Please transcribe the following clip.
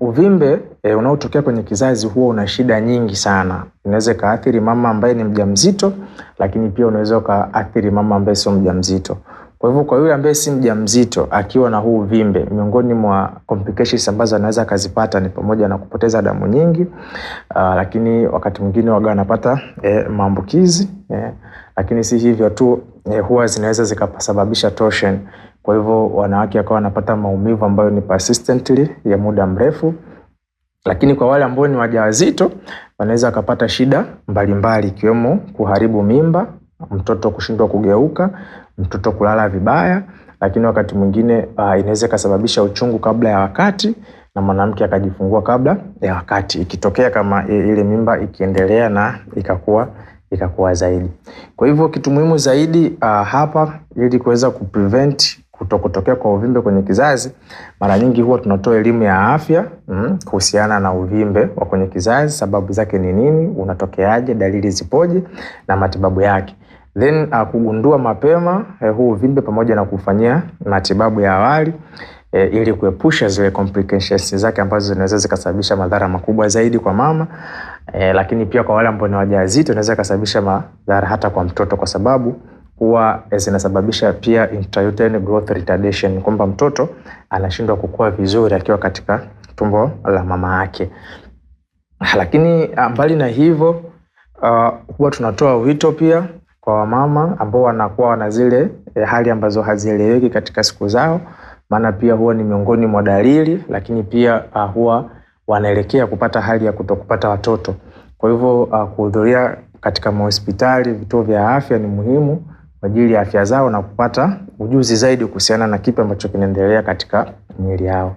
Uvimbe unaotokea kwenye kizazi huwa una shida nyingi sana. Inaweza kaathiri mama ambaye ni mjamzito, lakini pia unaweza kaathiri mama ambaye sio mjamzito. Kwa hivyo kwa yule ambaye si mjamzito akiwa na huu uvimbe, miongoni mwa complications ambazo anaweza kazipata ni pamoja na kupoteza damu nyingi, lakini wakati mwingine waga anapata maambukizi, lakini si hivyo tu, huwa zinaweza zikasababisha torsion. Kwa hivyo wanawake wakawa wanapata maumivu ambayo ni persistently ya muda mrefu. Lakini kwa wale ambao ni wajawazito wanaweza kupata shida mbalimbali ikiwemo kuharibu mimba, mtoto kushindwa kugeuka, mtoto kulala vibaya, lakini wakati mwingine inaweza kusababisha uchungu kabla ya wakati na mwanamke akajifungua kabla ya wakati, ikitokea kama ile mimba ikiendelea na ikakuwa zaidi. Kwa hivyo kitu muhimu zaidi hapa ili kuweza kuprevent kutokea kwa uvimbe kwenye kizazi, mara nyingi huwa tunatoa elimu ya afya kuhusiana na uvimbe wa kwenye kizazi, sababu zake ni nini, unatokeaje, dalili zipoje na matibabu yake. Then kugundua mapema huu uvimbe pamoja na kufanyia matibabu ya awali ili kuepusha zile complications zake ambazo zinaweza zikasababisha madhara makubwa zaidi kwa mama, lakini pia kwa wale ambao ni wajawazito inaweza kusababisha madhara hata kwa mtoto, kwa sababu huwa zinasababisha pia intrauterine growth retardation, kwamba mtoto anashindwa kukua vizuri akiwa katika tumbo la mama yake. Lakini mbali na hivyo huwa tunatoa wito pia kwa wamama ambao wanakuwa wana zile hali ambazo hazieleweki katika siku zao, maana pia huwa ni miongoni mwa dalili, lakini pia huwa wanaelekea kupata hali ya kutokupata watoto. Kwa hivyo kuhudhuria katika hospitali, vituo vya afya ni muhimu kwa ajili ya afya zao na kupata ujuzi zaidi kuhusiana na kipi ambacho kinaendelea katika miili yao.